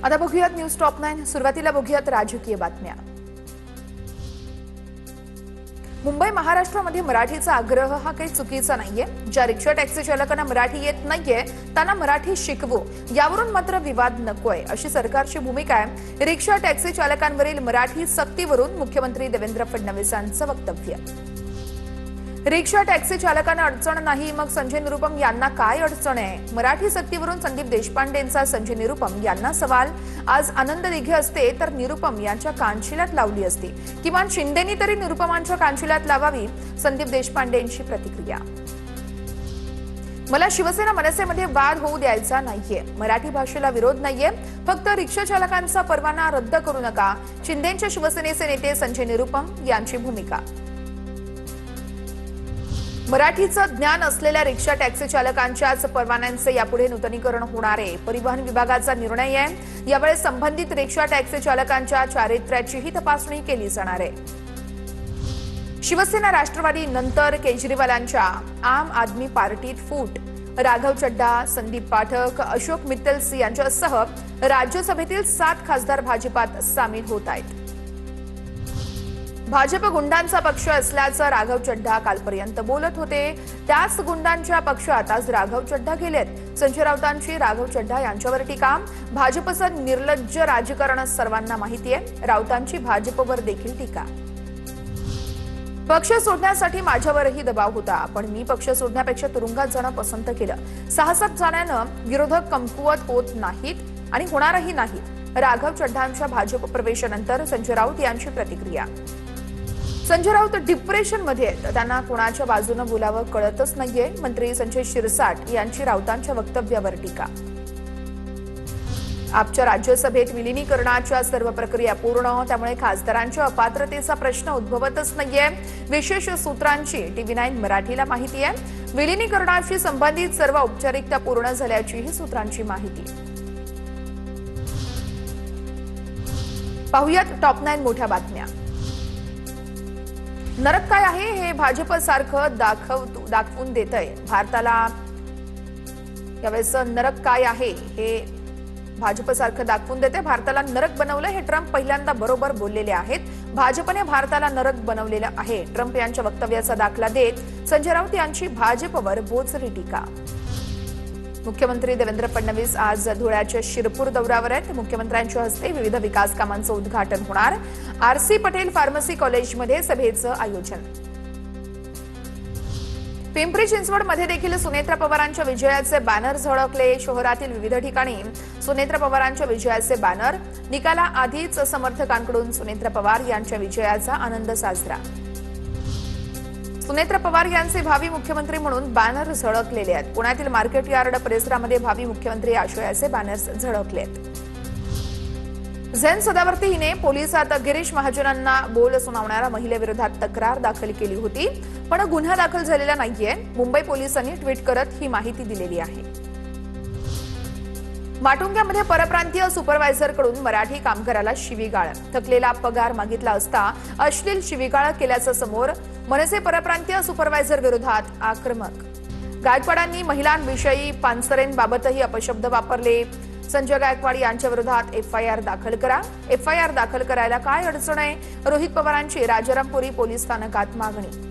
आता बघूयात news top 9। सुरुवातीला बघूयात राजकीय बातम्या। मुंबई महाराष्ट्रामध्ये मराठीचा आग्रह हा काही चुकीचा नाहीये। ज्या रिक्षा टॅक्सी चालकांना मराठी येत नाहीये त्यांना मराठी शिकवू, यावरून मात्र विवाद नकोय अशी सरकारची भूमिका आहे। रिक्षा टॅक्सी चालकांवरील मराठी सक्तीवरून मुख्यमंत्री देवेंद्र फडणवीसांचं वक्तव्य। रिक्षा टॅक्सी चालकांना अडचण नाही, मग संजय निरुपम यांना काय अडचण आहे? मराठी सक्तीवरून संदीप देशपांडेंचा संजय निरुपम यांना सवाल। आज आनंद दिघे असते तर निरुपम यांच्या कानशिलात लावली असती, किमान शिंदेनी तरी निरुपमांच्या कानशिलात लावावी। संदीप देशपांडेंची प्रतिक्रिया। मला शिवसेना मनसेमध्ये वाद होऊ द्यायचा नाहीये, मराठी भाषेला विरोध नाहीये, फक्त रिक्षा चालकांचा परवाना रद्द करू नका। शिंदेच्या शिवसेनेचे नेते संजय निरुपम यांची भूमिका। मराठीचं ज्ञान असलेल्या रिक्षा टॅक्सी चालकांच्याच परवान्यांचे यापुढे नूतनीकरण होणार आहे। परिवहन विभागाचा निर्णय आहे। यावेळी संबंधित रिक्षा टॅक्सी चालकांच्या चारित्र्याचीही तपासणी केली जाणार आहे। शिवसेना राष्ट्रवादी नंतर केजरीवालांच्या आम आदमी पार्टीत फूट। राघव चड्डा, संदीप पाठक, अशोक मित्तल यांच्यासह राज्यसभेतील 7 खासदार भाजपात सामील होत आहेत। भाजप गुंडांचा पक्ष असल्याचं राघव चड्डा कालपर्यंत बोलत होते। त्याच गुंडांच्या पक्षात आज राघव चड्डा गेलेत। संजय राऊतांची राघव चड्डा यांच्यावर टीका। भाजपचं निर्लज्ज राजकारण सर्वांना माहिती आहे। राऊतांची भाजपवर देखील टीका। पक्ष सोडण्यासाठी माझ्यावरही दबाव होता, पण मी पक्ष सोडण्यापेक्षा तुरुंगात जाणं पसंत केलं। साहसात जाण्यानं विरोधक कमकुवत होत नाहीत आणि होणारही नाही। राघव चड्डांच्या भाजप प्रवेशानंतर संजय राऊत यांची प्रतिक्रिया। संजय राऊत डिप्रेशनमध्ये आहेत, त्यांना कोणाच्या बाजूने बोलावं कळतच नाहीये। मंत्री संजय शिरसाट यांची राऊतांच्या वक्तव्यावर टीका। आपच्या राज्यसभेत विलीनीकरणाच्या सर्व प्रक्रिया पूर्ण, त्यामुळे खासदारांच्या अपात्रतेचा प्रश्न उद्भवतच नाहीये। विशेष सूत्रांची TV9 मराठीला माहिती आहे। विलीनीकरणाशी संबंधित सर्व औपचारिकता पूर्ण झाल्याचीही सूत्रांची माहिती। पाहुयात टॉप 9 मोठ्या बातम्या। नरक काय आहे हे भाजप सारखं दाखवून देतंय भारताला। यावेळेस नरक काय आहे हे भाजप सारखं दाखवून देते। भारताला नरक बनवलं हे ट्रम्प पहिल्यांदा बरोबर बोललेले आहेत। भाजपने भारताला नरक बनवलेलं आहे, ट्रम्प यांच्या वक्तव्याचा दाखला देत संजय राऊत यांची भाजपवर बोचरी टीका। मुख्यमंत्री देवेंद्र फडणवीस आज धुळ्याच्या शिरपूर दौऱ्यावर आहेत। मुख्यमंत्र्यांच्या हस्ते विविध विकास कामांचं उद्घाटन होणार। RC पटेल फार्मसी कॉलेजमध्ये सभेचं आयोजन। पिंपरी चिंचवडमध्ये देखील सुनेत्रा पवारांच्या विजयाचे बॅनर झळकले। शहरातील विविध ठिकाणी सुनेत्रा पवारांच्या विजयाचे बॅनर। निकालाआधीच समर्थकांकडून सुनेत्रा पवार यांच्या विजयाचा आनंद साजरा। सुनेत्रा पवार यांचे भावी मुख्यमंत्री म्हणून बॅनर झळकलेले आहेत। पुण्यातील मार्केट यार्ड परिसरामध्ये भावी मुख्यमंत्री आशयाचे बॅनर्स झळकले आहेत। झेन सदावर्ती हिने पोलिसात गिरीश महाजनांना बोल सुनावणाऱ्या महिलेविरोधात तक्रार दाखल केली होती, पण गुन्हा दाखल झालेला नाहीये। मुंबई पोलिसांनी ट्विट करत ही माहिती दिलेली आहे। माटुंग्यामध्ये परप्रांतीय सुपरवायझरकडून मराठी कामगाराला शिवीगाळ। थकलेला पगार मागितला असता अश्लील शिवीगाळ केल्याचं समोर। मनसे परप्रांतीय सुपरवायझर विरोधात आक्रमक। गायकवाडांनी महिलांविषयी पानसरेंबाबतही अपशब्द वापरले। संजय गायकवाड यांच्या विरोधात FIR दाखल करा। FIR दाखल करायला काय अडचण आहे? रोहित पवारांची राजारामपुरी पोलीस स्थानकात मागणी।